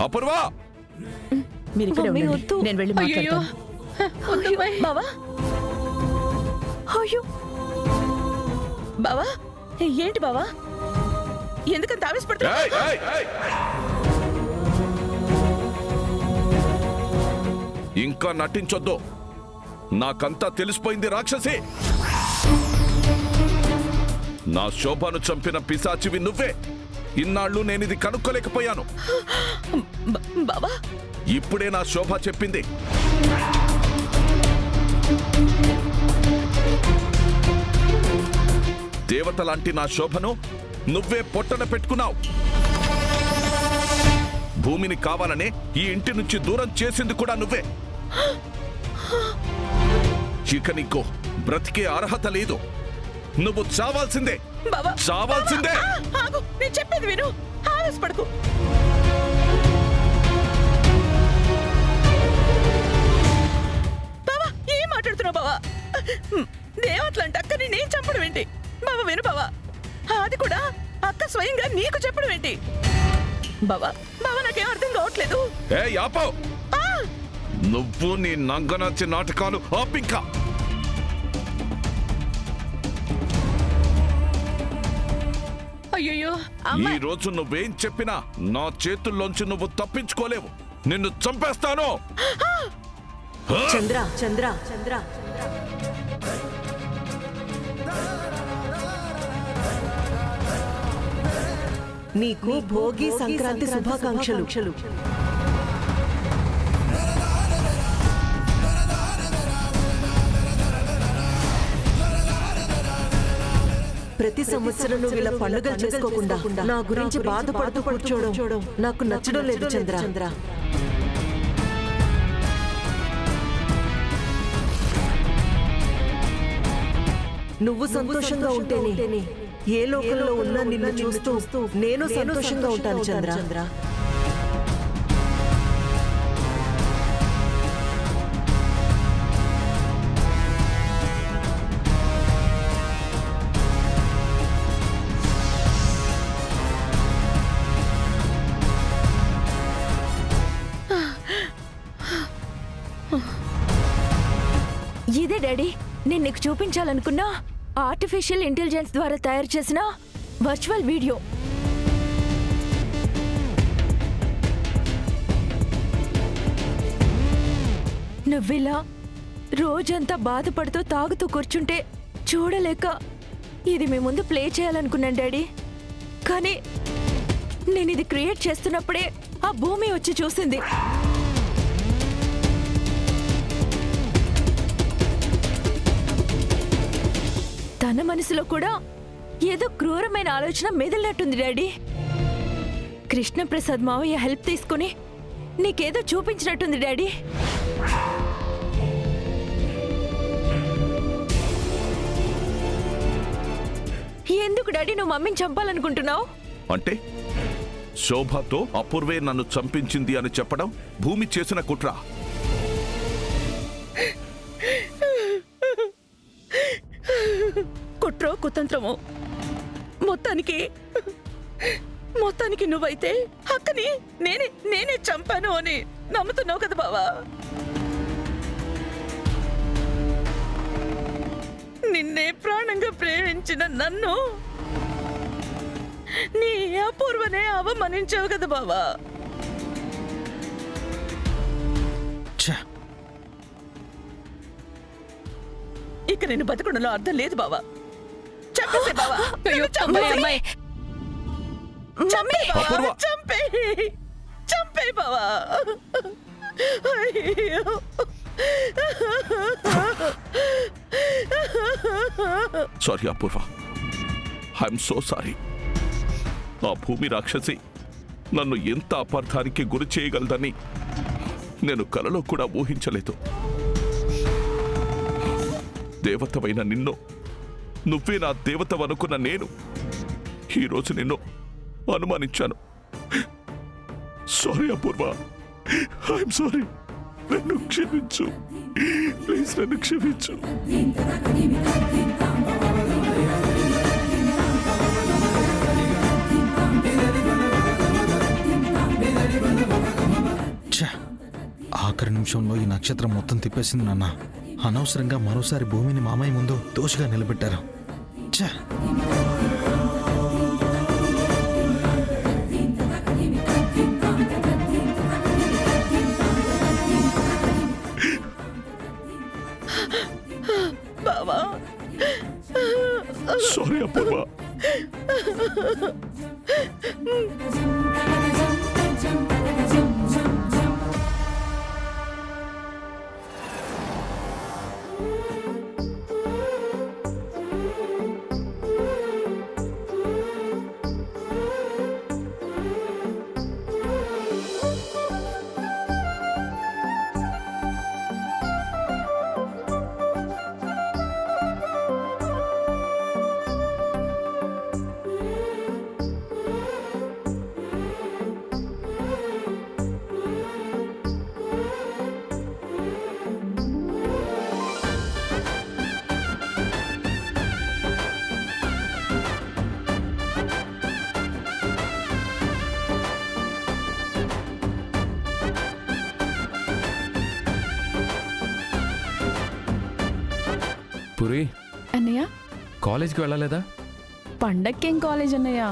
అపూర్వ మీరు ఇక్కడ ఉండండి. నేను వెళ్ళి మాట్లాడతాను. బావా అయ్యో బావా ఏంటి బావా ఎందుకంత ఆవేశపడుతున్నా? ఇంకా నటించొద్దు. నాకంతా తెలిసిపోయింది రాక్షసి. నా శోభను చంపిన పిశాచివి నువ్వే. ఇన్నాళ్ళు నేనిది కనుక్కోలేకపోయాను. బావా ఇప్పుడే నా శోభ చెప్పింది. దేవత లాంటి నా శోభను నువ్వే పొట్టన పెట్టుకున్నావు. భూమిని కావాలనే ఈ ఇంటి నుంచి దూరం చేసింది కూడా నువ్వే. ఇక నీకు బ్రతికే అర్హత లేదు. నువ్వు చావాల్సిందే. చావాల్సిందే. నేను చెప్పేది విను. ఆవేశపడకు. బావా ఏం మాట్లాడుతున్నావు బావా? దేవతలంటే అక్కని నేను చంపడం ఏంటి? బావా విను బావా, అది కూడా అక్క స్వయంగా నీకు చెప్పడం ఏంటి? బావా బావా నాకేం అర్థం కావట్లేదు. నువ్వు నీ నంగనాచి నాటకాలు ఆపింకా. అయ్యో ఈ రోజు నువ్వేం చెప్పినా నా చేతుల్లోంచి నువ్వు తప్పించుకోలేవు. నిన్ను చంపేస్తాను. చంద్ర చంద్ర చంద్ర నీకు భోగి సంక్రాంతి శుభాకాంక్షలు. ప్రతి సంవత్సరం నువ్వు ఇలా పండుగలు చేసుకోకుండా నా గురించి బాధపడుతూ కూర్చోవడం నాకు నచ్చడం లేదు చంద్ర. నువ్వు సంతోషంగా ఉంటేనే ఏ లోకంలో ఉన్నా నిన్ను చూస్తూ నేను సంతోషంగా ఉంటాను చంద్ర. ఇదే డాడీ నేను నీకు చూపించాలనుకున్నా ఆర్టిఫిషియల్ ఇంటెలిజెన్స్ ద్వారా తయారు చేసిన వర్చువల్ వీడియో. నువ్విలా రోజంతా బాధపడుతూ తాగుతూ కూర్చుంటే చూడలేక ఇది మీ ముందు ప్లే చేయాలనుకున్నాను డాడీ. కానీ నేను ఇది క్రియేట్ చేస్తున్నప్పుడే ఆ భూమి వచ్చి చూసింది. తన మనసులో కూడా ఏదో క్రూరమైన ఆలోచన మెదలనట్టుంది డాడీ. కృష్ణప్రసాద్ మావయ్య హెల్ప్ తీసుకుని నీకేదో చూపించినట్టుంది డాడీ. ఎందుకు డాడీ నువ్వు మమ్మీని చంపాలనుకుంటున్నావు? అంటే శోభతో అపూర్వే నన్ను చంపించింది అని చెప్పడం భూమి చేసిన కుట్ర. కుట్రో కుతంత్రమో మొత్తానికి నువ్వైతే అక్కని నేనే చంపాను అని నమ్ముతున్నావు కదా బావా. నిన్నే ప్రాణంగా ప్రేమించిన నన్ను నీ అపూర్వనే అవమానించావు కదా బావా. ఇక నేను బతకడంలో అర్థం లేదు బావా. చంపేసే బావా. చంపే బావా. Sorry Apoorva, I'm so sorry. ఆ భూమి రాక్షసి నన్ను ఎంత అపార్థానికి గురి చేయగలదని నేను కలలో కూడా ఊహించలేదు. దేవతవైన నిన్ను, నువ్వే నా దేవతవనుకున్న నేను ఈరోజు నిన్ను అనుమానించాను. Sorry Apoorva, I'm sorry. నన్ను క్షమించు ప్లీజ్, నన్ను క్షమించు. ఆఖరి నిమిషంలో ఈ నక్షత్రం మొత్తం తిప్పేసింది నాన్న. అనవసరంగా మరోసారి భూమిని మామయ్య ముందు దోషగా నిలబెట్టారు. ఛే! బావా సారీ అపూర్వ. పురి, అన్నయ్య కాలేజ్కి వెళ్ళలేదా? పండక్కేం కాలేజ్ అన్నయ్య?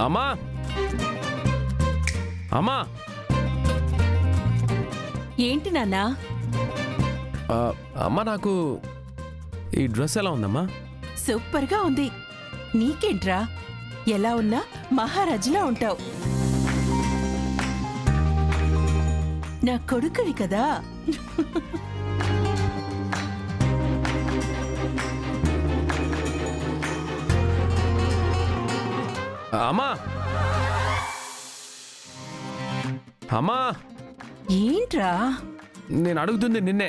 అమ్మా, అమ్మా, ఏంటి నాన్నా? అమ్మా, నాకు ఈ డ్రెస్ ఎలా ఉందమ్మా? సూపర్ గా ఉంది. నీకేంట్రా, ఎలా ఉన్నా మహారాజులా ఉంటావు. నా కొడుకువి కదా. అమ్మా, అమ్మా, ఏంట్రా? నేను అడుగుతుంది నిన్నే.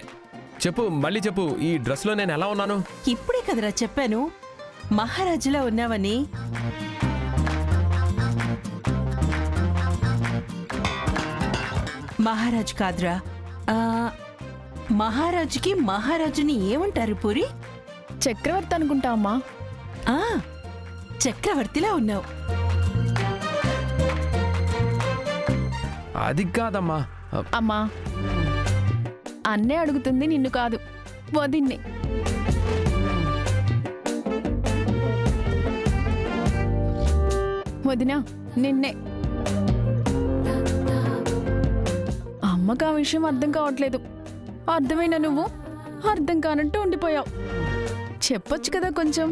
చెప్పు, మళ్ళీ చెప్పు, ఈ డ్రెస్లో నేను ఎలా ఉన్నాను? ఇప్పుడే కదరా చెప్పాను మహారాజులా ఉన్నావని. మహారాజు కాదురా, మహారాజుకి మహారాజుని ఏమంటారు పూరి? చక్రవర్తి అనుకుంటా అమ్మా. ఆ, చక్రవర్తిలా ఉన్నావు. అది కాదమ్మా. అమ్మా, అన్నే అడుగుతుంది నిన్ను కాదు, వదిన్నే. వదినా, నిన్నే. అమ్మకు ఆ విషయం అర్థం కావట్లేదు. అర్థమైన నువ్వు అర్థం కానట్టు ఉండిపోయావు. చెప్పొచ్చు కదా కొంచెం.